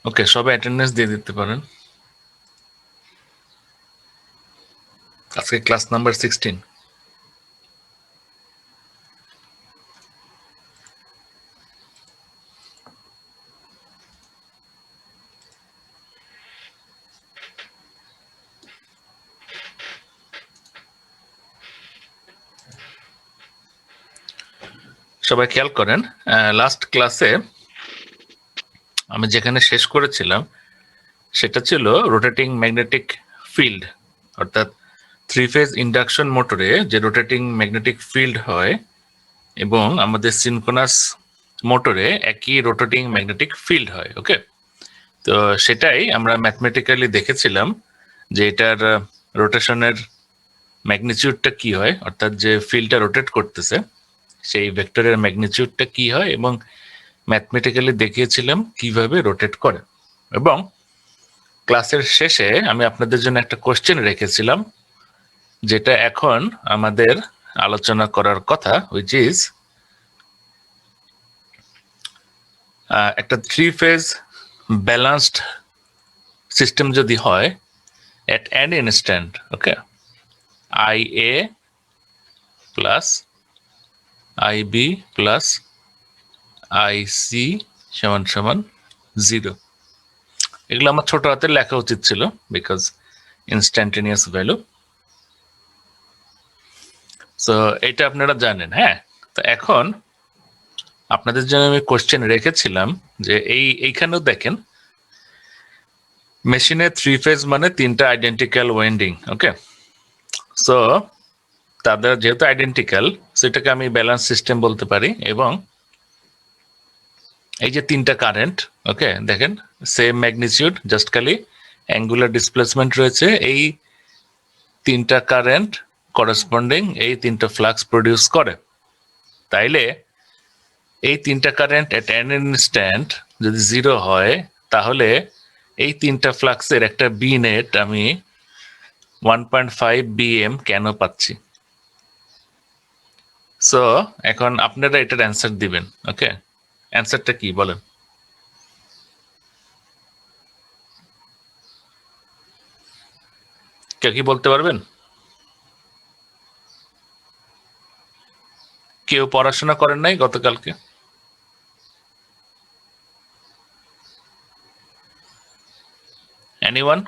ওকে, সবাই অ্যাটেন্ডেন্স দিয়ে দিতে পারেন। আজকে ক্লাস নাম্বার 16। সবাই খেয়াল করেন, লাস্ট ক্লাসে আমি যেখানে শেষ করেছিলাম সেটা ছিল রোটেটিং ম্যাগনেটিক ফিল্ড, অর্থাৎ 3 ফেজ ইন্ডাকশন মোটরে যে রোটেটিং ম্যাগনেটিক ফিল্ড হয় এবং আমাদের সিনক্রোনাস মোটরে একই রোটেটিং ম্যাগনেটিক ফিল্ড হয়। ওকে, তো সেটাই আমরা ম্যাথমেটিক্যালি দেখেছিলাম যে এটার রোটেশনের ম্যাগনিটিউডটা কি হয়, অর্থাৎ যে ফিল্ডটা রোটেট করতেছে সেই ভেক্টরের ম্যাগনিটিউডটা কি হয়, এবং ম্যাথমেটিক্যালি দেখিয়েছিলাম কিভাবে রোটেট করে। এবং ক্লাসের শেষে আমি আপনাদের জন্য একটা কোশ্চেন রেখেছিলাম যেটা এখন আমাদের আলোচনা করার কথা, হুইচ ইজ একটা 3 ফেজ ব্যালান্সড সিস্টেম যদি হয় at any instant, okay, IA plus IB plus IC সমান সমান 0। এগুলো আমার ছোট হাতে লেখা উচিত ছিল বিকজ ইনস্ট্যান্টেনিয়াস ভ্যালু। সো এটা আপনারা জানেন। হ্যাঁ, তো এখন আপনাদের জন্য আমি কোশ্চেন রেখেছিলাম যে এইখানেও দেখেন মেশিনে 3 ফেজ মানে 3টা আইডেন্টিক্যাল ওয়াইন্ডিং। ওকে, সো তাদের যেহেতু আইডেন্টিক্যাল সেটাকে আমি ব্যালেন্স সিস্টেম বলতে পারি। এবং এই যে 3টা কারেন্ট, ওকে দেখেন সেম ম্যাগনিটিউড, জাস্ট খালি অ্যাঙ্গুলার ডিসপ্লেসমেন্ট রয়েছে। এই 3টা কারেন্ট করেসপন্ডিং এই 3টা ফ্লাক্স প্রডিউস করে। তাইলে এই 3টা কারেন্ট এট এন ইনস্ট্যান্ট যদি 0 হয় তাহলে এই 3টা ফ্লাক্সের একটা বি নেট আমি 1.5 BM কেন পাচ্ছি। সো এখন আপনারা এটার অ্যান্সার দিবেন। ওকে, অ্যান্সারটা কি বলেন? কেউ কি বলতে পারবেন? কেউ পড়াশোনা করেন নাই গতকালকে? এনিওয়ান?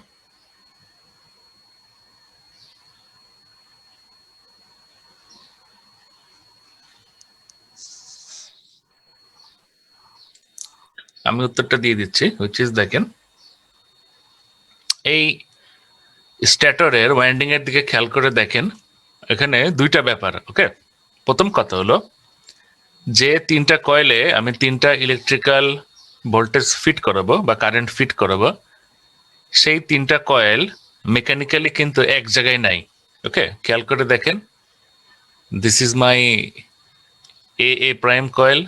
আমি উত্তরটা দিয়ে দিচ্ছি, হুইচ ইজ দেখেন এই স্ট্যাটরের ওয়াইন্ডিং এর দিকে খেয়াল করে দেখেন, এখানে 2টা ব্যাপার। ওকে, প্রথম কথা হলো যে 3টা কয়েলে আমি 3টা ইলেকট্রিক্যাল ভোল্টেজ ফিট করাবো বা কারেন্ট ফিট করাবো, সেই 3টা কয়েল মেকানিক্যালি কিন্তু এক জায়গায় নাই। ওকে, খেয়াল করে দেখেন, this is my A prime coil,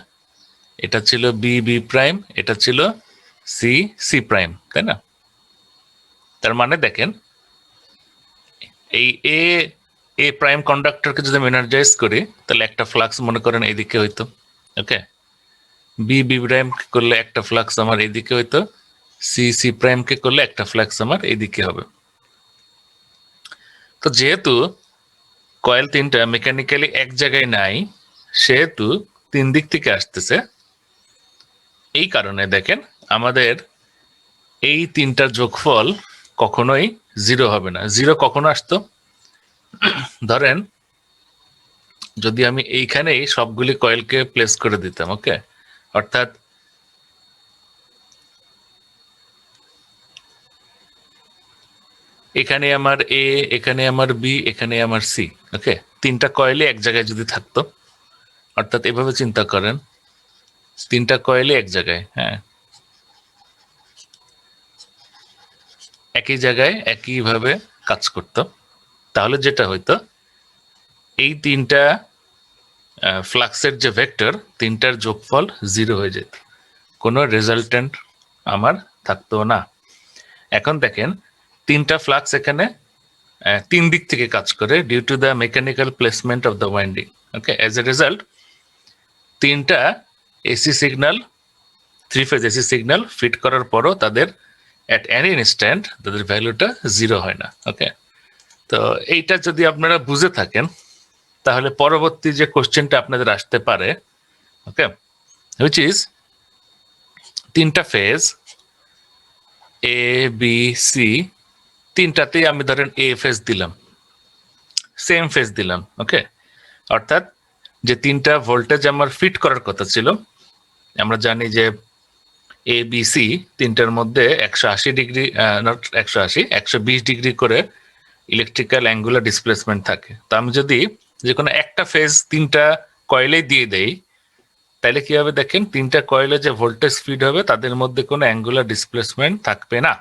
এটা ছিল বি প্রাইম, এটা ছিল সি প্রাইম, তাই না? তার মানে দেখেন এই এ প্রাইম কন্ডাক্টরকে যদি আমি এনার্জাইজ করি তাহলে একটা ফ্লাক্স মনে করেন এইদিকে হইতো। ওকে, বি প্রাইম করলে একটা ফ্লাক্স আমার এইদিকে হইতো, সি প্রাইম কে করলে একটা ফ্লাক্স আমার এইদিকে হবে। তো যেহেতু কয়েল 3টা মেকানিক্যালি এক জায়গায় নাই, সেহেতু 3 দিক থেকে আসতেছে। এই কারণে দেখেন আমাদের এই 3টার যোগফল কখনোই 0 হবে না। 0 কখনো আসতো, ধরেন যদি আমি এইখানেই সবগুলি কয়েলকে প্লেস করে দিতাম। ওকে, অর্থাৎ এখানে আমার এ, এখানে আমার বি, এখানে আমার সি। ওকে, 3টা কয়েলই এক জায়গায় যদি থাকতো, অর্থাৎ এভাবে চিন্তা করেন 3টা কয়েলই এক জায়গায়, হ্যাঁ একই জায়গায় একইভাবে কাজ করত, তাহলে যেটা হইতো এই 3টা ফ্লাক্সের যে ভেক্টর 3টার যোগফল 0 হয়ে যেত, কোনো রেজাল্টেন্ট আমার থাকতো না। এখন দেখেন 3টা ফ্লাক্স এখানে 3 দিক থেকে কাজ করে due to the mechanical placement of the winding. Okay, as a result 3টা AC signal three phase AC signal fit করার পরও তাদের অ্যাট এনি ইনস্ট্যান্ট তাদের ভ্যালুটা 0 হয় না। ওকে, তো এইটা যদি আপনারা বুঝে থাকেন তাহলে পরবর্তী যে কোশ্চেনটা আপনাদের আসতে পারে, ওকে, হুইচ ইজ তিনটা ফেজ এ বি সি, তিনটাতেই আমি ধরেন এ ফেজ দিলাম, সেম ফেজ দিলাম। ওকে, অর্থাৎ যে তিনটা ভোল্টেজ আমার ফিট করার কথা ছিল, আমরা জানি যে এ বি সি তিনটার মধ্যে 180 ডিগ্রি, নট 180, 120 ডিগ্রি করে ইলেকট্রিক্যাল অ্যাঙ্গুলার ডিসপ্লেসমেন্ট থাকে। তো আমি যদি যে কোনো একটা ফেজ তিনটা কয়েলেই দিয়ে দেই, তাহলে কি হবে দেখেন, তিনটা কয়েলে যে ভোল্টেজ ফিড হবে তাদের মধ্যে কোনো অ্যাঙ্গুলার ডিসপ্লেসমেন্ট থাকবে না।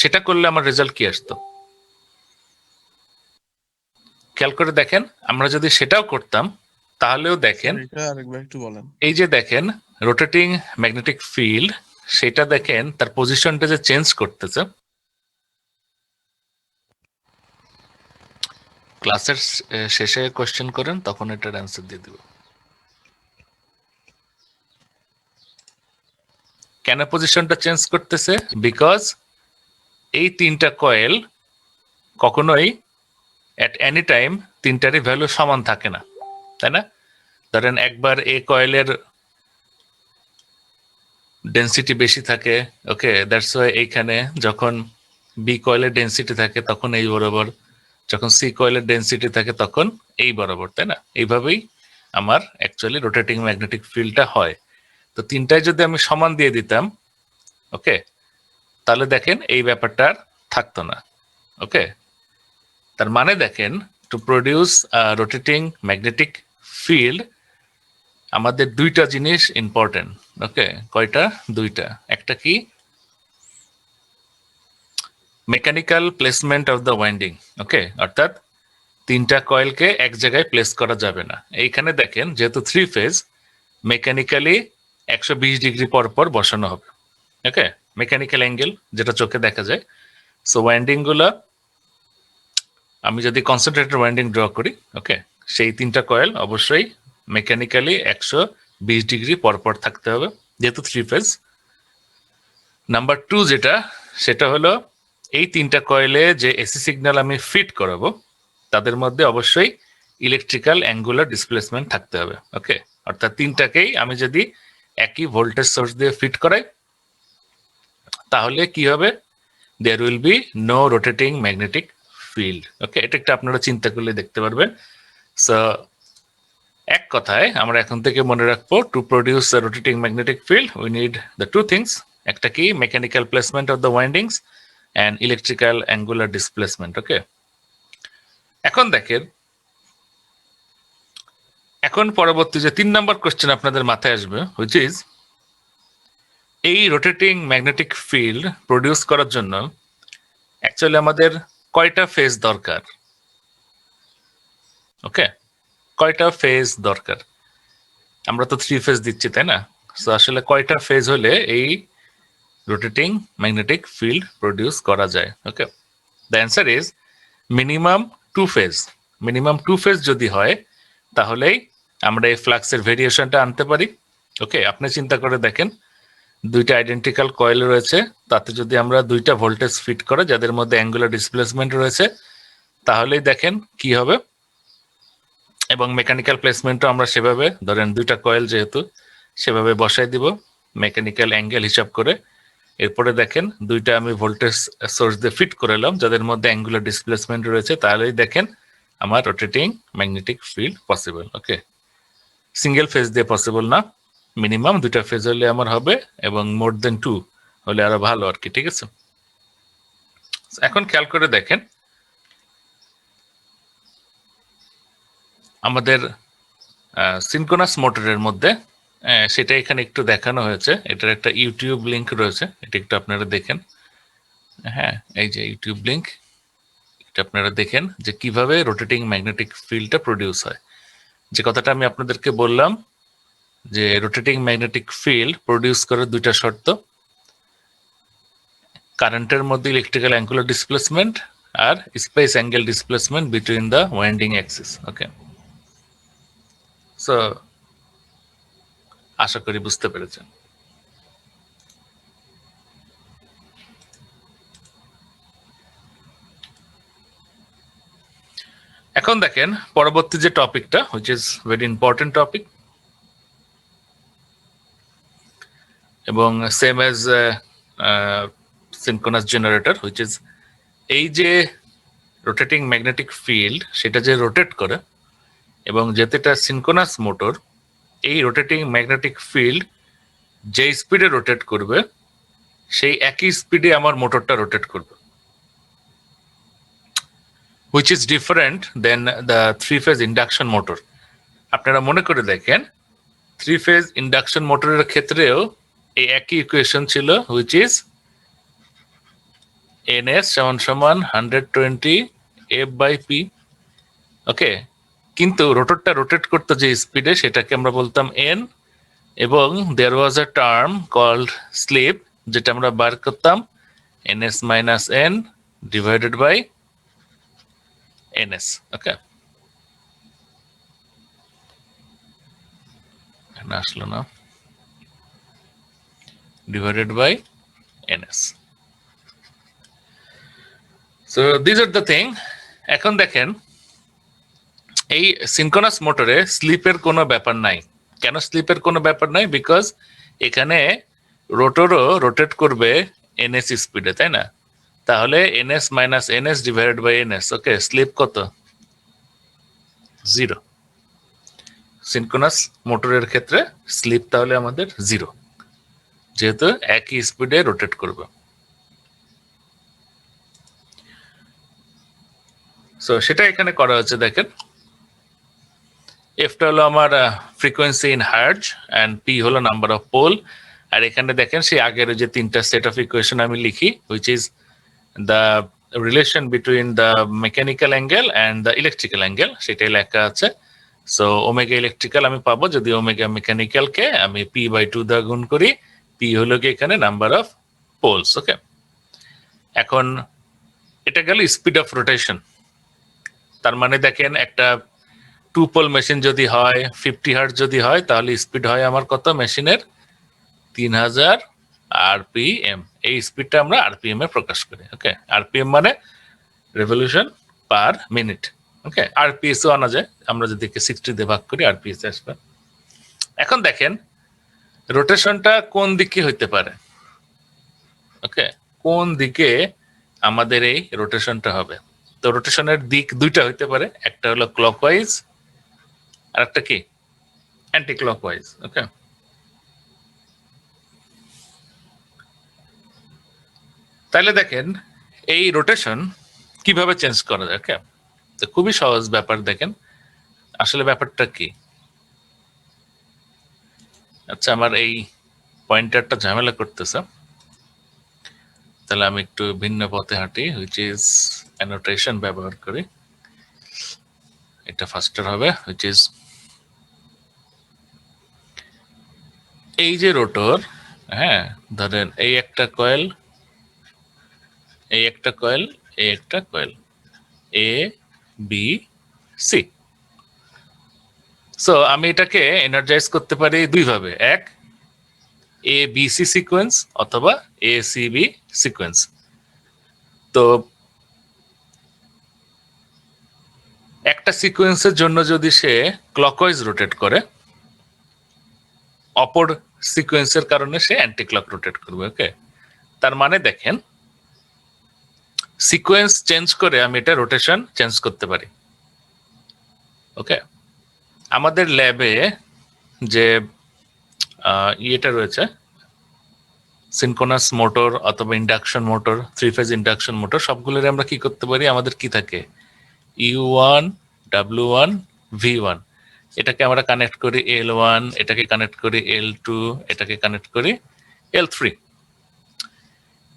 সেটা করলে আমার রেজাল্ট কি আসতো খেয়াল করে দেখেন। আমরা যদি সেটাও করতাম তাহলেও দেখেন এই যে দেখেন রোটেটিং ম্যাগনেটিক ফিল্ড, সেটা দেখেন তার পজিশনটা যে চেঞ্জ করতেছে। ক্লাসের শেষে কোশ্চেন করেন, তখন এটার অ্যান্সার দিয়ে দিব। কেন পজিশনটা চেঞ্জ করতেছে? বিকজ এই তিনটা কয়েল কখনোই অ্যাট এনি টাইম তিনটারই ভ্যালু সমান থাকে না, তাই না? ধরেন একবার এ কয়েলের ডেন্সিটি বেশি থাকে, ওকে, দ্যাটস ওয়াই এইখানে যখন বি কয়েলের ডেন্সিটি থাকে তখন এই বরাবর, যখন সি কয়েলের ডেন্সিটি থাকে তখন এই বরাবর, তাই না? এইভাবেই আমার অ্যাকচুয়ালি রোটেটিং ম্যাগনেটিক ফিল্ডটা হয়। তো তিনটায় যদি আমি সমান দিয়ে দিতাম, ওকে, তাহলে দেখেন এই ব্যাপারটা থাকতো না। ওকে, তার মানে দেখেন to produce rotating magnetic field আমাদের দুইটা জিনিস ইম্পর্টেন্ট। ওকে, কয়টা? দুইটা। একটা কি? Mechanical placement of the winding. Okay, অর্থাৎ তিনটা কয়েলকে এক জায়গায় প্লেস করা যাবে না। এইখানে দেখেন যেহেতু থ্রি ফেজ, মেকানিক্যালি 120 ডিগ্রি পর পর বসানো হবে। ওকে, মেকানিক্যাল অ্যাঙ্গেল যেটা চোখে দেখা যায়। সো ওয়াইন্ডিং গুলো আমি যদি কনসেন্ট্রেটেড ওয়াইন্ডিং ড্র করি, ওকে, সেই তিনটা কয়েল অবশ্যই মেকানিক্যালি 120 ডিগ্রি পর পর থাকতে হবে যেহেতু থ্রি ফেজ। নাম্বার টু যেটা, সেটা হলো এই তিনটা কয়েলে যে এসি সিগন্যাল আমি ফিট করাবো তাদের মধ্যে অবশ্যই ইলেকট্রিক্যাল অ্যাঙ্গুলার ডিসপ্লেসমেন্ট থাকতে হবে। ওকে, অর্থাৎ তিনটাকেই আমি যদি একই ভোল্টেজ সোর্স দিয়ে ফিট করাই তাহলে কি হবে? There will be no rotating magnetic field. Okay, এটা একটা আপনারা চিন্তা করলে দেখতে পারবেন। সো এক কথায় আমরা এখন থেকে মনে রাখবো, to produce the rotating magnetic field we need the two things. একটা কি? Mechanical placement of the windings and electrical angular displacement. Okay, এখন দেখেন, এখন পরবর্তী যে 3 নম্বর কোশ্চেন আপনাদের মাথায় আসবে, হুইচ ইজ এই রোটেটিং ম্যাগনেটিক ফিল্ড প্রডিউস করার জন্য অ্যাকচুয়ালি আমাদের কয়টা ফেজ দরকার? ওকে, কয়টা ফেজ দরকার? আমরা তো থ্রি ফেজ দিচ্ছি, তাই না? সো আসলে কয়টা ফেজ হলে এই রোটেটিং ম্যাগনেটিক ফিল্ড প্রডিউস করা যায়? Okay, the answer is minimum two phase. Minimum two phase যদি হয় তাহলেই আমরা এই ফ্লাক্সের ভেরিয়েশনটা আনতে পারি। ওকে, আপনি চিন্তা করে দেখেন, দুইটা আইডেন্টিক্যাল কয়েল রয়েছে, তাতে যদি আমরা দুইটা ভোল্টেজ ফিট করে যাদের মধ্যে অ্যাঙ্গুলার ডিসপ্লেসমেন্ট রয়েছে তাহলেই দেখেন কি হবে। এবং মেকানিক্যাল প্লেসমেন্টও আমরা সেভাবে, ধরেন দুইটা কয়েল যেহেতু, সেভাবে বসাই দিব মেকানিক্যাল অ্যাঙ্গেল হিসাব করে। এরপরে দেখেন দুইটা আমি ভোল্টেজ সোর্স দিয়ে ফিট করে এলাম যাদের মধ্যে অ্যাঙ্গুলার ডিসপ্লেসমেন্ট রয়েছে, তাহলেই দেখেন আমার রোটেটিং ম্যাগনেটিক ফিল্ড পসিবল। ওকে, সিঙ্গেল ফেজ দিয়ে পসিবল না, মিনিমাম দুইটা ফেজ হলে আমার হবে, এবং মোর দেন টু হলে আরো ভালো আর কি। ঠিক আছে, এখন খেয়াল করে দেখেন আমাদের সিনক্রোনাস মোটরের মধ্যে, সেটা এখানে একটু দেখানো হয়েছে। এটার একটা ইউটিউব লিংক রয়েছে, এটা একটু আপনারা দেখেন। হ্যাঁ, এই যে ইউটিউব লিংক, এটা আপনারা দেখেন যে কিভাবে রোটেটিং ম্যাগনেটিক ফিল্ডটা প্রডিউস হয়। যে কথাটা আমি আপনাদেরকে বললাম যে রোটেটিং ম্যাগনেটিক ফিল্ড প্রডিউস করার দুইটা শর্ত, কারেন্টের মধ্যে ইলেকট্রিক্যাল অ্যাঙ্গুলার ডিসপ্লেসমেন্ট আর space angle displacement between the winding axis. Okay, so আশা করি বুঝতে পেরেছেন। এখন দেখেন পরবর্তী যে টপিকটা, which is very important topic, এবং same as synchronous generator, which is এই যে রোটেটিং ম্যাগনেটিক ফিল্ড সেটা যে রোটেট করে, এবং যেহেতু এটা সিনক্রোনাস মোটর, এই রোটেটিং ম্যাগনেটিক ফিল্ড যে স্পিডে রোটেট করবে সেই একই স্পিডে আমার মোটরটা রোটেট করবে, which is different than the three phase induction motor. আপনারা মনে করে দেখেন থ্রি ফেজ ইন্ডাকশন মোটরের ক্ষেত্রেও এই একই ইকুয়েশন ছিল, হুইচ ইজ ns সমান সমান 120 f/p। ওকে, কিন্তু রোটরটা রোটেট করতে যে স্পিডে সেটাকে আমরা বলতাম n, এবং there was a term called slip, যেটা আমরা বার করতাম ns minus n divided by ns। Okay, আসলো না, divided by ns। So this are the thing. এখন দেখেন এই সিনক্রোনাস মোটরে স্লিপের কোনো ব্যাপার নাই। কেন স্লিপের কোনো ব্যাপার নাই? বিকজ এখানে রোটরও রোটেট করবে ns স্পিডে, তাই না? তাহলে ns minus ns divided by ns। Okay, slip কত? 0। সিনক্রোনাস মোটরের ক্ষেত্রে স্লিপ তাহলে আমাদের 0, যেহেতু একই স্পিডে রোটেট করবে। সো সেটা এখানে করা হচ্ছে। দেখেন এফটা হলো আমার frequency in hertz and P হলো নাম্বার অফ পোল। আর এখানে দেখেন সেই আগের যে তিনটা সেট অফ ইকুয়েশন আমি লিখি, which is the relation between the mechanical angle and the electrical angle, সেটাই লেখা আছে। সো ওমেগা ইলেকট্রিক্যাল আমি পাবো যদি ওমেগা মেকানিক্যালকে আমি p/2 দ্বারা গুণ করি। পি হলো কি এখানে নাম্বার অফ পোলস। ওকে, এখন এটা গেল স্পিড অফ রোটেশন। তার মানে দেখেন একটা 2 পোল মেশিন যদি হয় 50 হার্জ যদি হয়, তাহলে স্পিড হয় আমার কত মেশিনের? 3000 আরপিএম। এই স্পিডটা আমরা আরপিএম এ প্রকাশ করি। ওকে, আরপিএম মানে রেভলিউশন পার মিনিট। ওকে, আরপিএস ও আনা যায়, আমরা যদি 60 দিয়ে ভাগ করি আরপিএস আসবে। এখন দেখেন রোটেশনটা কোন দিকে হইতে পারে। ওকে, কোন দিকে আমাদের এই রোটেশনটা হবে? তো রোটেশনের দিক দুইটা হইতে পারে, একটা হলো ক্লকওয়াইজ আর একটা কি অ্যান্টি ক্লকওয়াইজ। ওকে, তাহলে দেখেন এই রোটেশন কিভাবে চেঞ্জ করা যায়। ওকে, তো খুবই সহজ ব্যাপার। দেখেন আসলে ব্যাপারটা কি। আচ্ছা, আমার এই পয়েন্টারটা ঝামেলা করতেছে, তাহলে আমি একটু ভিন্ন পথে হাঁটি, হুইচ ইজ অ্যানোটেশন ব্যবহার করি, এটা ফাস্টার হবে। হুইচ ইজ এই যে রোটর, হ্যাঁ ধরেন এই একটা কয়েল, এই একটা কয়েল, এই একটা coil, A B C. So আমি এটাকে এনার্জাইজ করতে পারি দুই ভাবে, এক এ বি সি সিকোয়েন্স অথবা এ সি বি সিকোয়েন্স। তো একটা সিকোয়েন্সের জন্য যদি সে ক্লকওয়াইজ রোটেট করে, অপর সিকোয়েন্সের কারণে সে অ্যান্টি ক্লক রোটেট করবে। ওকে, তার মানে দেখেন সিকোয়েন্স চেঞ্জ করে আমি এটা রোটেশন চেঞ্জ করতে পারি। ওকে, আমাদের ল্যাবে যে ইয়েটা রয়েছে সিনক্রোনাস মোটর অথবা induction motor, three phase induction motor, সবগুলোর আমরা কি করতে পারি, আমাদের কি থাকে U1 W1 V1, এটাকে আমরা কানেক্ট করি L1, এটাকে কানেক্ট করি L2, এটাকে কানেক্ট করি L3।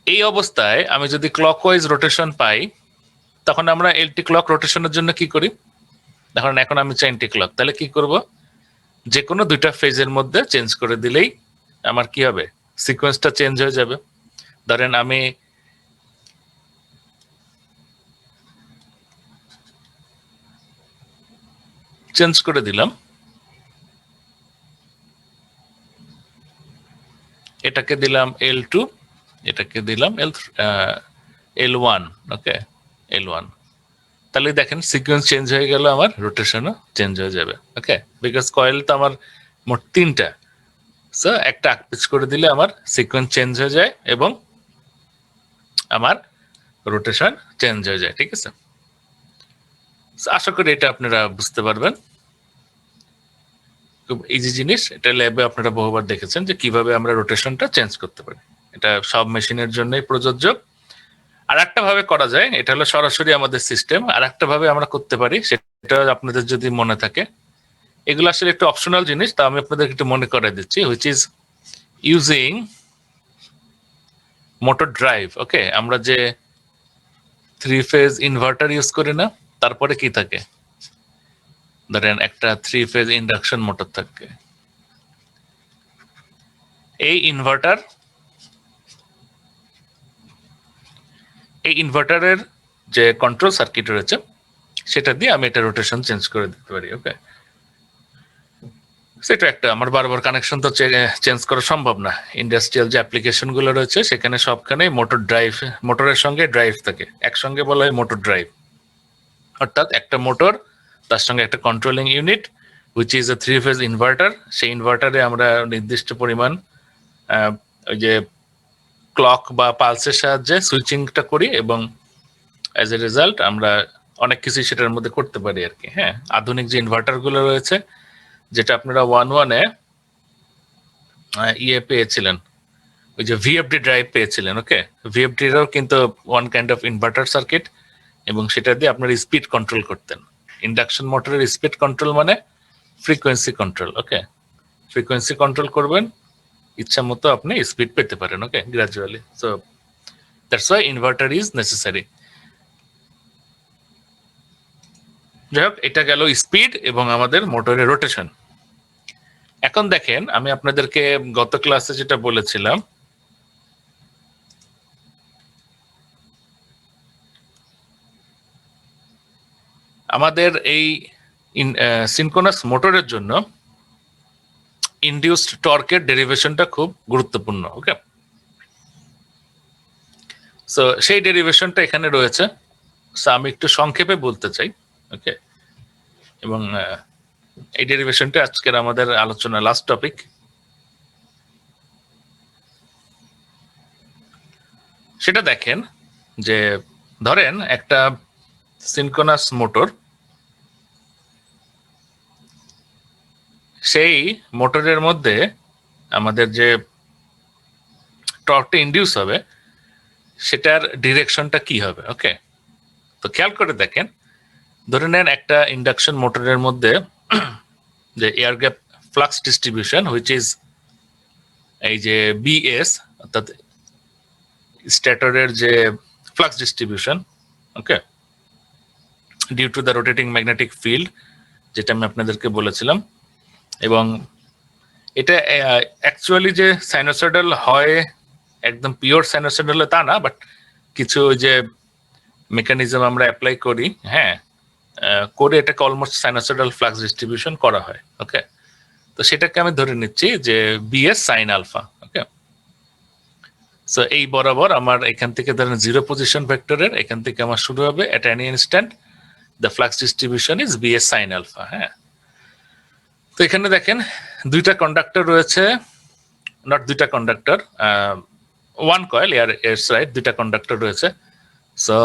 এই অবস্থায় আমি যদি ক্লকওয়াইজ রোটেশন পাই, তখন আমরা এলটি ক্লক রোটেশনের জন্য কি করি, দেখুন এখন আমি চাই এন্টি ক্লক, তাহলে কি করব, যে কোনো দুইটা ফেজের মধ্যে চেঞ্জ করে দিলেই আমার কি হবে, সিকোয়েন্সটা চেঞ্জ হয়ে যাবে। ধরেন আমি চেঞ্জ করে দিলাম, এটাকে দিলাম L2, এটাকে দিলাম L1, ওকে, L1। তাহলে দেখেন সিকোয়েন্স চেঞ্জ হয়ে গেল, আমার রোটেশনও চেঞ্জ হয়ে যাবে, ওকে, বিকজ কয়েল তো আমার মোট 3টা, সো একটা আকপিচ করে দিলে আমার সিকোয়েন্স চেঞ্জ হয়ে যায় এবং আমার রোটেশন চেঞ্জ হয়ে যায়, ঠিক আছে। আশা করি এটা আপনারা বুঝতে পারবেন, খুব ইজি জিনিস। এটা ল্যাবে আপনারা বহুবার দেখেছেন যে কিভাবে আমরা রোটেশনটা চেঞ্জ করতে পারি, এটা সব মেশিনের জন্যই প্রযোজ্য। আর একটা ভাবে করা যায়, এটা হলো সরাসরি আমাদের সিস্টেম। আর একটা ভাবে আমরা করতে পারি, সেটা আপনাদের যদি মনে থাকে, এগুলো আসলে একটু অপশনাল জিনিস, তা আমি আপনাদের একটু মনে করে দিচ্ছি, which is using motor drive. Okay, আমরা যে 3 ফেজ ইনভার্টার ইউজ করি না, তারপরে কি থাকে, ধরেন একটা 3 ফেজ ইন্ডাকশন মোটর থাকে। এই ইনভার্টারের যে কন্ট্রোল সার্কিট রয়েছে, সেটা দিয়ে আমি এটা রোটেশন চেঞ্জ করে দিতে পারি, ওকে। সেটা একটা, আমার বারবার কানেকশন তো চেঞ্জ করা সম্ভব না। ইন্ডাস্ট্রিয়াল যে অ্যাপ্লিকেশন গুলো রয়েছে, সেখানে সবখানে মোটরের সঙ্গে ড্রাইভ থাকে, একসঙ্গে বলা হয় মোটর ড্রাইভ। অর্থাৎ একটা মোটর, তার সঙ্গে একটা controlling unit, which is a 3 phase inverter. সেই ইনভার্টারে আমরা নির্দিষ্ট পরিমাণ ওই যে ক্লক বা পালসের সাহায্যে সুইচিংটা করি, এবং অ্যাজ এ রেজাল্ট আমরা অনেক কিছুই সেটার মধ্যে করতে পারি আর কি। হ্যাঁ, আধুনিক যে ইনভার্টার গুলো রয়েছে, যেটা আপনারা 1.1-এ ইয়ে পেয়েছিলেন, ওই যে ভিএফডি ড্রাইভ পেয়েছিলেন, ওকে, ভিএফডিরও কিন্তু one kind of inverter circuit, এবং সেটা দিয়ে আপনার স্পিড কন্ট্রোল করতেন। ইন্ডাকশন মোটরের স্পিড কন্ট্রোল মানে frequency control, okay, frequency control করবেন, ইচ্ছা মতো আপনি স্পিড পেতে পারেন, okay, gradually. So that's why inverter is necessary. যাই হোক, এটা গেল স্পিড এবং আমাদের মোটরের রোটেশন। এখন দেখেন, আমি আপনাদেরকে গত ক্লাসে যেটা বলেছিলাম, আমাদের এই সিনক্রোনাস মোটরের জন্য ইনডিউসড টর্কের ডেরিভেশনটা খুব গুরুত্বপূর্ণ, ওকে। সো সেই ডেরিভেশনটা এখানে রয়েছে, সো আমি একটু সংক্ষেপে বলতে চাই, ওকে। এবং এই ডেরিভেশনটা আজকের আমাদের আলোচনা লাস্ট টপিক। সেটা দেখেন যে, ধরেন একটা সিনক্রোনাস মোটর, সেই মোটরের মধ্যে আমাদের যে টর্কটা ইনডিউস হবে, সেটার ডিরেকশনটা কি হবে, ওকে। তো খেয়াল করে দেখেন, ধরে নেন একটা ইন্ডাকশন মোটরের মধ্যে যে air gap flux distribution, which is এই যে বিএস, অর্থাৎ স্ট্যাটরের যে flux distribution, okay, due to the rotating magnetic field, যেটা আমি আপনাদেরকে বলেছিলাম। এবং এটা অ্যাকচুয়ালি যে সাইনোসয়েডাল হয়, একদম পিওর সাইনোসয়েডাল তা না, বাট কিছু ওই যে মেকানিজম আমরা অ্যাপ্লাই করি, হ্যাঁ, করে এটাকে অলমোস্ট সাইনোসয়েডাল ফ্লাক্স ডিস্ট্রিবিউশন করা হয়, ওকে। তো সেটাকে আমি ধরে নিচ্ছি যে বিএস সাইন আলফা, ওকে। সো এই বরাবর আমার এখান থেকে ধরেন 0 পজিশন ভেক্টরের, এখান থেকে আমার শুরু হবে at any instant the flux distribution is BS sine alpha, হ্যাঁ। তো এখানে দেখেন দুইটা কন্ডাক্টর রয়েছে, নট দুইটা কন্ডাক্টর, ওয়ান কয়েল এর সাইড দুইটা কন্ডাক্টর রয়েছে। সো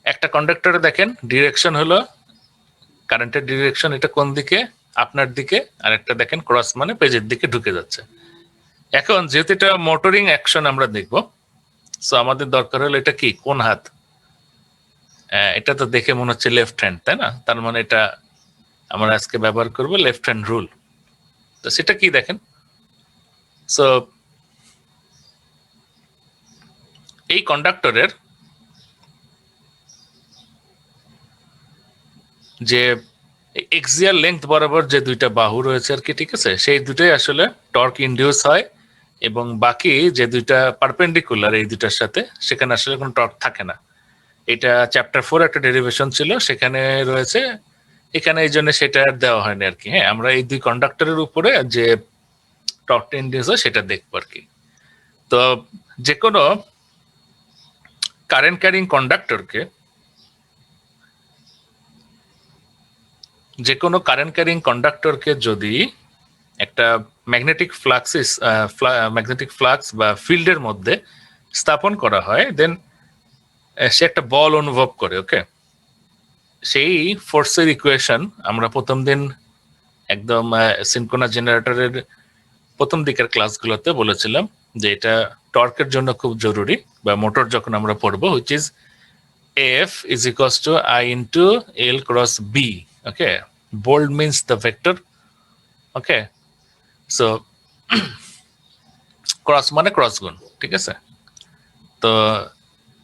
একটা কন্ডাক্টরে দেখেন ডিরেকশন হলো, কারেন্টের ডিরেকশন এটা কোন দিকে, আপনার দিকে, আর একটা দেখেন ক্রস মানে পেজের দিকে ঢুকে যাচ্ছে। এখন যেহেতু এটা মোটরিং অ্যাকশন আমরা দেখব, সো আমাদের দরকার হলো এটা কি, কোন হাত। এটা তো দেখে মনে হচ্ছে লেফট হ্যান্ড, তাই না? তার মানে এটা আমরা আজকে ব্যবহার করব লেফট হ্যান্ড রুল। তো সেটা কি দেখেন, সো এই কন্ডাক্টরের যে এক্সিয়াল লেংথ বরাবর যে দুইটা বাহু রয়েছে আর কি, ঠিক আছে, সেই দুটোই আসলে টর্ক ইনডিউস হয়, এবং বাকি যে দুইটা পারপেন্ডিকুলার এই দুইটার সাথে, সেখানে আসলে কোনো টর্ক থাকে না। এটা চ্যাপ্টার 4 একটা ডেরিভেশন ছিল, সেখানে রয়েছে, এখানে এই জন্য সেটা দেওয়া হয়নি আর কি। হ্যাঁ, আমরা এই দুই কন্ডাক্টরের উপরে যে টর্কটা ইন্ডিউস হয় সেটা দেখবো আর কি। তো যে কোনো কারেন্ট ক্যারিং কন্ডাক্টরকে যদি একটা ম্যাগনেটিক ফ্লাক্স বা ফিল্ডের মধ্যে স্থাপন করা হয়, দেন সে একটা বল অনুভব করে। ওকে, সেই ফোর্সের ইকুয়েশন আমরা প্রথম দিন একদম সিনক্রোনাস জেনারেটরের প্রথম দিকের ক্লাসগুলোতে বলেছিলাম যে এটা টর্কের জন্য খুব জরুরি, বা মোটর যখন আমরা পড়বো, which is F is equals to I into L cross B. Okay, bold means the vector. Okay, so cross মানে ক্রস গুণ, ঠিক আছে। তো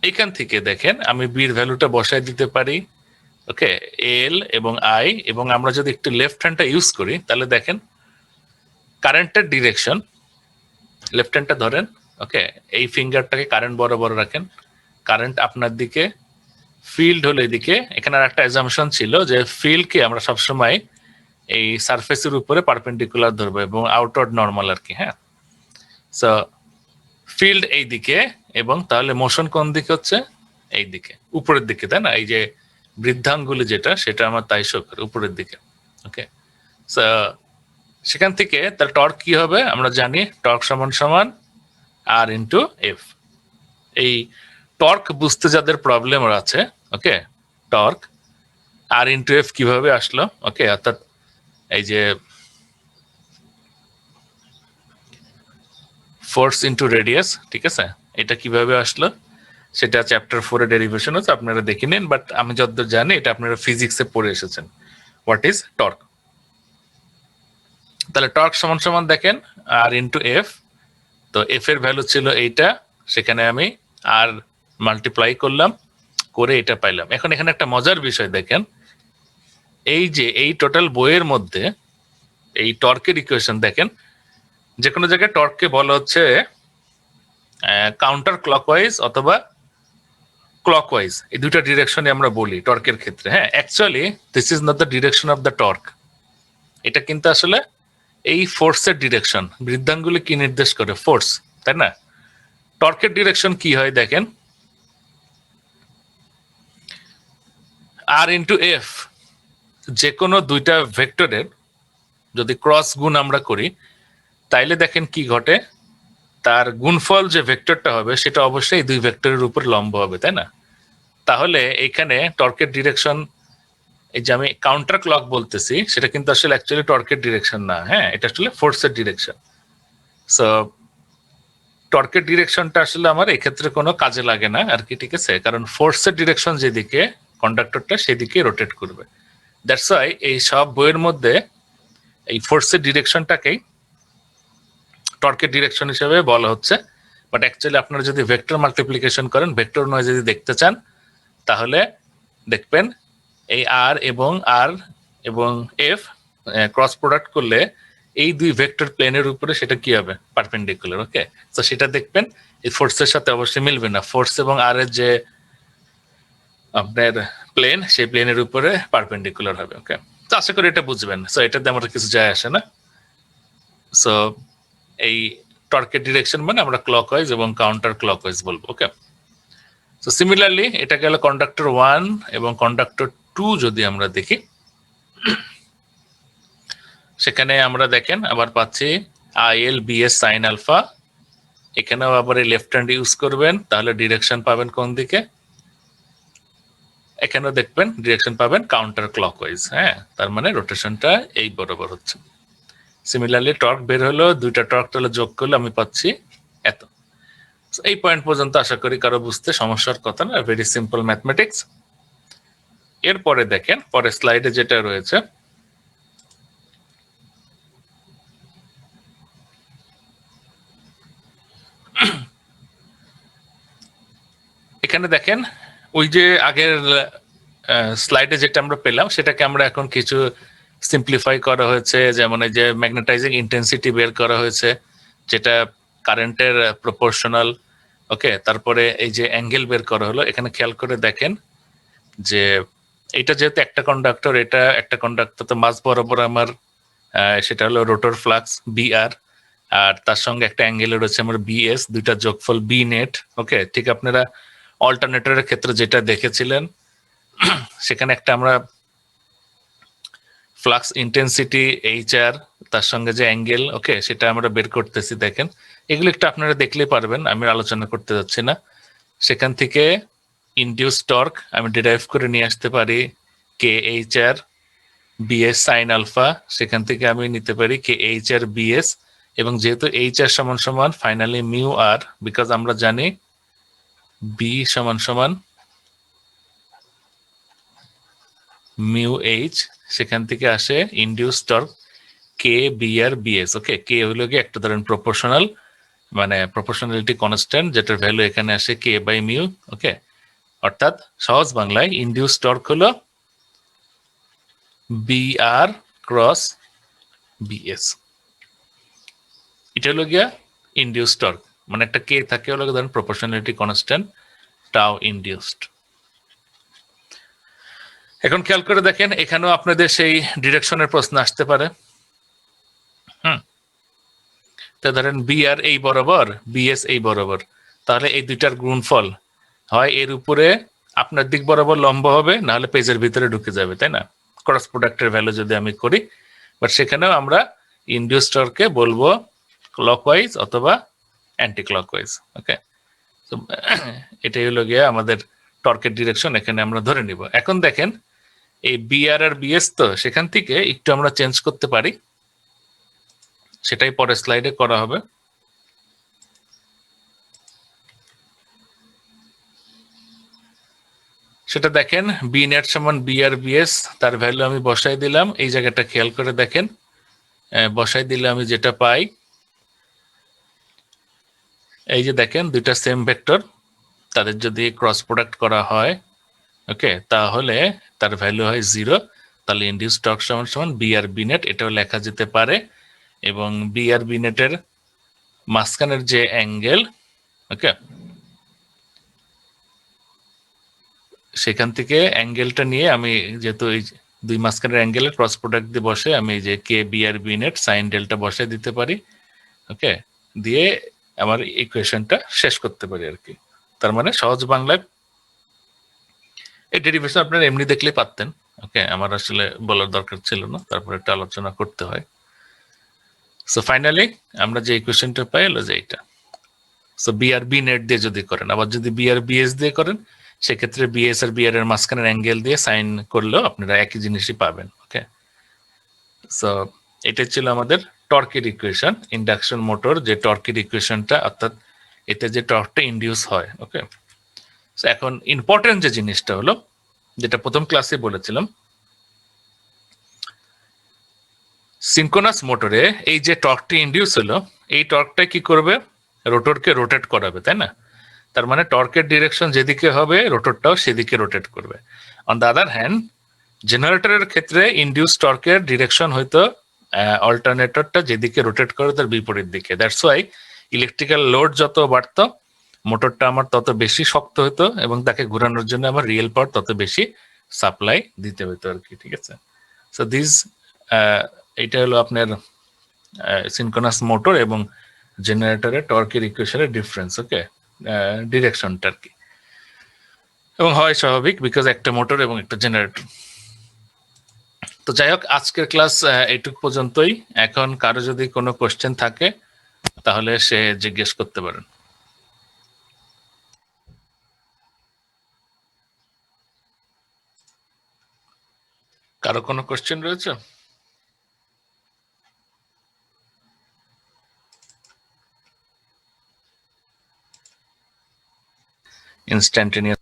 এইখান থেকে দেখেন আমি বির ভ্যালুটা বসাই দিতে পারি। ওকে, এল এবং আই, এবং আমরা যদি একটু লেফট হ্যান্ডটা ইউজ করি তাহলে দেখেন কারেন্টের ডিরেকশন, লেফট হ্যান্ডটা ধরেন। ওকে, এই ফিঙ্গারটাকে কারেন্ট বরাবর রাখেন, কারেন্ট আপনার দিকে, ফিল্ড হলো এদিকে। এখানে আর একটা অ্যাজাম্পশন ছিল যে ফিল্ডকে আমরা সবসময় এই সারফেসের উপরে পারপেন্ডিকুলার ধরবো এবং আউটওয়ার্ড নর্মাল আর কি। হ্যাঁ, সো ফিল্ড এই দিকে, এবং তাহলে মোশন কোন দিকে হচ্ছে? এই দিকে, উপরের দিকে, তাই না? এই যে বৃদ্ধাঙ্গুলি যেটা, সেটা আমার তাই শো করে উপরের দিকে। ওকে, সো সেখান থেকে তার টর্ক কি হবে আমরা জানি, টর্ক সমান সমান আর ইন্টু এফ। এই টর্ক বুঝতে যাদের প্রবলেম আছে, ওকে, টর্ক আর ইন্টু এফ কিভাবে আসলো? ওকে, অর্থাৎ এই যে ফোর্স ইন্টু রেডিয়াস, ঠিক আছে, এটা কিভাবে আসলো সেটা চ্যাপ্টার 4 ডেরিভেশন হচ্ছে, আপনারা দেখে নিন। বাট আমি যতদূর জানি এটা আপনারা ফিজিক্সে পড়ে এসেছেন, হোয়াট ইজ টর্ক। তাহলে টর্ক সমান সমান দেখেন আর ইন্টু এফ। তো এফ এর ভ্যালু ছিল এইটা, সেখানে আমি আর মাল্টিপ্লাই করলাম, করে এটা পাইলাম। এখন এখানে একটা মজার বিষয় দেখেন, এই যে এই টোটাল বইয়ের মধ্যে এই টর্কের ইকুয়েশন দেখেন, যে কোনো জায়গায় টর্ককে বলা হচ্ছে কাউন্টার ক্লকওয়াইজ অথবা ক্লকওয়াইজ, এই দুইটা ডিরেকশনে আমরা বলি টর্কের ক্ষেত্রে। হ্যাঁ, actually this is not the direction of the torque, এটা কিন্তু আসলে এই ফোর্সের ডিরেকশন। বৃদ্ধাঙ্গুলি কি নির্দেশ করে? ফোর্স, তাই না? টর্কের ডিরেকশন কি হয় দেখেন, আর ইন্টু এফ। যে কোনো দুইটা ভেক্টরের যদি ক্রস গুণ আমরা করি তাইলে দেখেন কি ঘটে, তার গুণফল যে ভেক্টরটা হবে সেটা অবশ্যই দুই ভেক্টরের উপর লম্ব হবে, তাই না? তাহলে এখানে টর্কের ডিরেকশন, এই যে আমি কাউন্টার ক্লক বলতেছি, সেটা কিন্তু আসলে অ্যাকচুয়ালি টর্কের ডিরেকশন না। হ্যাঁ, এটা আসলে ফোর্সের ডিরেকশন। সো টর্কের ডিরেকশনটা আসলে আমার এক্ষেত্রে কোনো কাজে লাগে না আর কি, ঠিক আছে, কারণ ফোর্সের ডিরেকশন যেদিকে কন্ডাক্টরটা সেদিকে রোটেট করবে। দ্যাটস ওয়াই এই সব বইয়ের মধ্যে এই ফোর্সের ডিরেকশনটাকেই টর্কের ডিরেকশন হিসেবে বলা হচ্ছে। বাট অ্যাকচুয়ালি আপনারা যদি ভেক্টর মাল্টিপ্লিকেশন করেন, ভেক্টর নয় যদি দেখতে চান, তাহলে দেখবেন এই আর এবং এফ ক্রস প্রোডাক্ট করলে এই দুই ভেক্টর প্লেনের উপরে সেটা কি হবে? পারপেন্ডিকুলার। ওকে, তো সেটা দেখবেন এই ফোর্সের সাথে অবশ্যই মিলবে না। ফোর্স এবং আর এর যে আপনার প্লেন, সেই প্লেনের উপরে পারপেন্ডিকুলার হবে। ওকে, তো আশা করি এটা বুঝবেন। সো এটাতে আমার কিছু যায় আসে না। সো এই টর্কের ডিরেকশন মানে আমরা ক্লকওয়াইজ এবং কাউন্টার ক্লকওয়াইজ বলবো। ওকে, সো সিমিলারলি এটা গেল কন্ডাক্টর 1 এবং কন্ডাক্টর 2 যদি আমরা দেখি, সেখানে আমরা দেখেন আবার পাচ্ছি আইএল বিএস সাইন আলফা। এখানেও আবার এই লেফট হ্যান্ড ইউজ করবেন, তাহলে ডিরেকশন পাবেন কোন দিকে? এখানেও দেখবেন ডিরেকশন পাবেন কাউন্টার ক্লকওয়াইজ। হ্যাঁ, তার মানে রোটেশনটা এই বরাবর হচ্ছে। সিমিলারলি টর্ক বের হলো, দুইটা টর্ক তাহলে যোগ করলে আমি পাচ্ছি এত। এই পয়েন্ট পর্যন্ত আশা করি কারো বুঝতে সমস্যার কথা না, ভেরি সিম্পল ম্যাথমেটিক্স। এরপরে দেখেন পরের স্লাইডে যেটা রয়েছে, এখানে দেখেন ওই যে আগের স্লাইডে যেটা আমরা পেলাম সেটাকে আমরা এখন কিছু সিম্পলিফাই করা হয়েছে। যেমন এই যে ম্যাগনেটাইজিং ইন্টেন্সিটি বের করা হয়েছে, যেটা কারেন্টের প্রপোর্শনাল। ওকে, তারপরে এই যে অ্যাঙ্গেল বের করা হলো। এখানে খেয়াল করে দেখেন যে এটা যেহেতু একটা কন্ডাক্টর, এটা একটা কন্ডাক্টর, তো মাঝ বরাবর আমার সেটা হলো রোটর ফ্লাক্স বিআর, আর তার সঙ্গে একটা অ্যাঙ্গেল রয়েছে আমার বিএস, দুইটা যোগফল বি নেট। ওকে, ঠিক আপনারা অল্টারনেটরের ক্ষেত্রে যেটা দেখেছিলেন সেখানে একটা আমরা ফ্লাক্স ইন্টেন্সিটি এইচআর তার সঙ্গে যে অ্যাঙ্গেল, ওকে, সেটা আমরা বের করতেছি। দেখেন এগুলো একটু আপনারা দেখলেই পারবেন, আমি আলোচনা করতে যাচ্ছি না। সেখান থেকে ইনডিউস টর্ক আমি ডিরাইভ করে নিয়ে আসতে পারি কে এইচআর বিএস সাইন আলফা, সেখান থেকে আমি নিতে পারি কে এইচআর বিএস, এবং যেহেতু এইচআর সমান সমান ফাইনালি মিউ আর, বিকজ আমরা জানি বি সমান সমান মিউ এইচ, সেখান থেকে আসে ইনডিউস টর্ক কে বি আর বিএস। ওকে, কে হলো গিয়ে একটা ধরেন প্রপোর্শনাল, মানে প্রপোর্শনালিটি কনস্ট্যান্ট, যেটার ভ্যালু এখানে আসে কে বাই মিউ। ওকে, অর্থাৎ সহজ বাংলায় ইনডিউস টর্ক হলো বি আর ক্রস বিএস। এটা হলো গিয়া ইনডিউস টর্ক, মানে একটা কে থাকে হলো ধরেন প্রপোর্শনালিটি কনস্ট্যান্ট টাও ইনডিউসড। এখন খেয়াল করে দেখেন এখানেও আপনাদের সেই ডিরেকশনের প্রশ্ন আসতে পারে। তো ধরেন বি আর এই বরাবর, বিএস এই বরাবর, তাহলে এই দুইটার গুণফল হয় এর উপরে আপনার দিক বরাবর লম্ব হবে, নাহলে পেজের ভিতরে ঢুকে যাবে, তাই না? ক্রস প্রোডাক্টের ভ্যালু যদি আমি করি, বাট সেখানেও আমরা ইনডিউস টর্ককে বলবো ক্লকওয়াইজ অথবা অ্যান্টি ক্লকওয়াইজ। ওকে, তো এটাই হলো গিয়ে আমাদের টর্কের ডিরেকশন, এখানে আমরা ধরে নিব। এখন দেখেন এই বিআর আর বিএস, তো সেখান থেকে একটু আমরা চেঞ্জ করতে পারি, সেটাই পরের স্লাইডে করা হবে। সেটা দেখেন বি নেট সমান বি আর বিএস, তার ভ্যালু আমি বসাই দিলাম। এই জায়গাটা খেয়াল করে দেখেন, বসাই দিলে আমি যেটা পাই, এই যে দেখেন দুইটা সেম ভেক্টর, তাদের যদি ক্রস প্রোডাক্ট করা হয়, ওকে, তাহলে তার ভ্যালু হয় 0। তাহলে ইনডিউস টর্ক সমান সমান বি আর বি নেট, এটাও লেখা যেতে পারে। এবং বি আর বি নেটের মাঝখানের যে অ্যাঙ্গেল, ওকে, সেখান থেকে অ্যাঙ্গেলটা নিয়ে আমি যেহেতু এই দুই মাঝখানের অ্যাঙ্গেলের ক্রস প্রোডাক্ট দিয়ে বসে আমি এই যে কে বি আর বি নেট সাইন ডেল্টা বসে দিতে পারি। ওকে, দিয়ে আমার ইকুয়েশনটা শেষ করতে পারি আর কি। তার মানে সহজ বাংলায় এই ডেরিভেশন আপনারা এমনি দেখলেই পারতেন। ওকে, আমার আসলে বলার দরকার ছিল না, তারপর একটা আলোচনা করতে হয়। সো ফাইনালি আমরা যে ইকুয়েশনটা পাই হলো যে এইটা। সো বি আর বি নেট দিয়ে যদি করেন, আবার যদি বি আর বিএস দিয়ে করেন, সেক্ষেত্রে বিএস আর বিআর এর মাঝখানের অ্যাঙ্গেল দিয়ে সাইন করলেও আপনারা একই জিনিসই পাবেন। ওকে, সো এটা ছিল আমাদের টর্কের ইকুয়েশন, ইন্ডাকশন মোটর যে টর্কের ইকুয়েশনটা, অর্থাৎ এতে যে টর্কটা ইনডিউস হয়। ওকে, সো এখন ইম্পর্টেন্ট যে জিনিসটা হলো, যেটা প্রথম ক্লাসে বলেছিলাম, সিনক্রোনাস মোটরে এই যে টর্কটি ইনডিউস হলো, এই টর্কটা কি করবে? রোটরকে রোটেট করাবে, তাই না? তার মানে টর্কের ডিরেকশন যেদিকে হবে রোটরটাও সেদিকে রোটেট করবে। অন দ্য আদার হ্যান্ড জেনারেটরের ক্ষেত্রে ইনডিউস টর্কের ডিরেকশন হয়তো অল্টারনেটরটা যেদিকে রোটেট করে তার বিপরীত দিকে। দ্যাটস ওয়াই ইলেকট্রিক্যাল লোড যত বাড়তো, মোটরটা আমার তত বেশি শক্ত হতো এবং তাকে ঘোরানোর জন্য আমার রিয়েল পাওয়ার তত বেশি সাপ্লাই দিতে হতো আর কি। ঠিক আছে, সো দিস এটা হলো আপনার সিনক্রোনাস মোটর এবং জেনারেটরের টর্কের ইকুয়েশনের ডিফারেন্স। ওকে, ডিরেকশনটা আর কি, এবং হয় স্বাভাবিক বিকজ একটা মোটর এবং একটা জেনারেটর। তো যাই হোক, আজকের ক্লাস এইটুক পর্যন্তই। এখন কারো যদি কোনো কোশ্চেন থাকে তাহলে সে জিজ্ঞেস করতে পারেন। কারো কোনো কোশ্চেন রয়েছে? ইনস্ট্যান্টেনিয়াস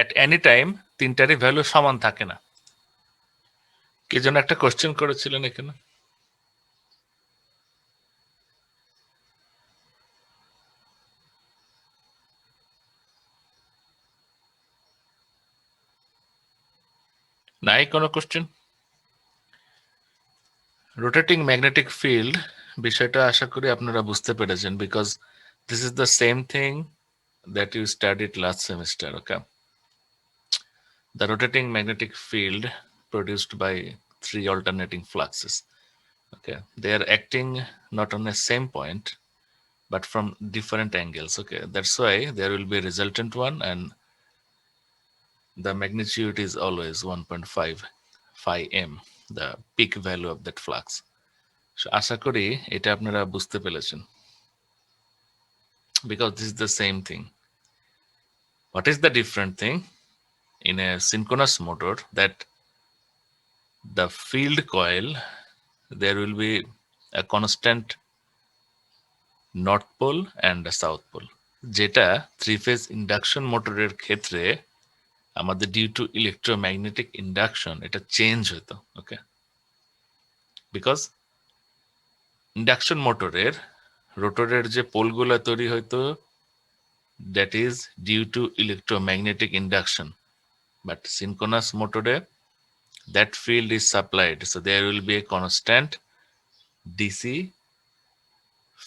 এট এনি টাইম তিনটারই ভ্যালু সমান থাকে না। কি যেন একটা কোশ্চেন করেছিলেন এখানে? নাই কোনো কোশ্চেন? রোটেটিং ম্যাগনেটিক ফিল্ড বিষয়টা আশা করি আপনারা বুঝতে পেরেছেন, because this is the same thing that you studied last semester. Okay, the rotating magnetic field produced by three alternating fluxes. Okay, they are acting not on the same point but from different angles. Okay, that's why there will be a resultant one, and the magnitude is always 1.5 phi m, the peak value of that flux. So আশা করি এটা আপনারা বুঝতে পেরেছেন, because this is the same thing. What is the different thing? In a synchronous motor, that the field coil, there will be a constant north pole and a south pole, যেটা three phase induction মোটরের ক্ষেত্রে আমাদের due to electromagnetic induction এটা change হতো। ওকে, because induction মোটরের রোটরের যে পোলগুলো তৈরি হইতো, that is due to electromagnetic induction, but synchronous মোটরে that field is supplied, so there will be a constant DC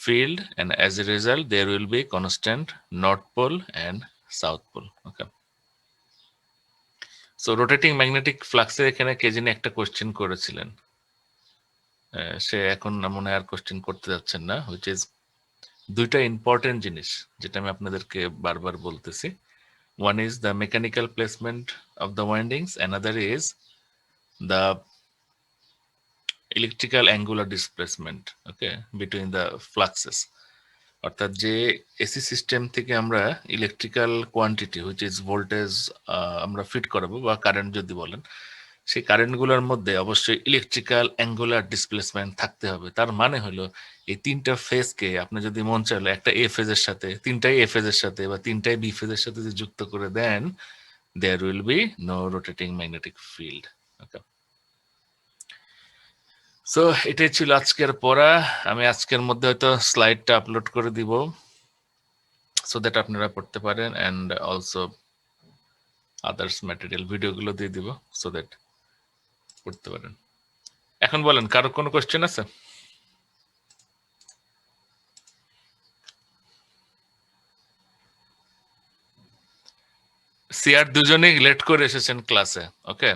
field, and as a result there will be constant north pole and south pole. Okay, so rotating magnetic flux এর এখানে কে জানি একটা question করেছিলেন, সে এখন মনে আর question করতে যাচ্ছেন না, হুইচ ইজ দুইটা ইম্পর্টেন্ট জিনিস যেটা আমি আপনাদেরকে বারবার বলতেছি। One is the mechanical placement of the windings, another is the electrical angular displacement, okay, between the fluxes. অর্থাৎ যে এসি সিস্টেম থেকে আমরা electrical quantity which is voltage আমরা ফিট করাবো বা কারেন্ট যদি বলেন, সেই কারেন্টগুলোর মধ্যে অবশ্যই ইলেকট্রিক্যাল অ্যাঙ্গুলার ডিসপ্লেসমেন্ট থাকতে হবে। তার মানে হলো এই তিনটা ফেজকে আপনি যদি মন চাইলে একটা এ ফেজের সাথে, তিনটাই এ ফেজের সাথে বা তিনটাই বি ফেজের সাথে যদি যুক্ত করে দেন, there will be no rotating magnetic field. Okay, so এটাই ছিল আজকের পড়া। আমি আজকের মধ্যে হয়তো স্লাইডটা আপলোড করে দিব সো দ্যাট আপনারা পড়তে পারেন, অ্যান্ড অলসো আদার্স ম্যাটেরিয়াল ভিডিওগুলো দিয়ে দিব সো দ্যাট পড়তে পারেন। এখন বলেন, কারো কোনো কোশ্চেন আছে? সিআর দুজনেই লেট করে এসেছেন ক্লাসে। ওকে,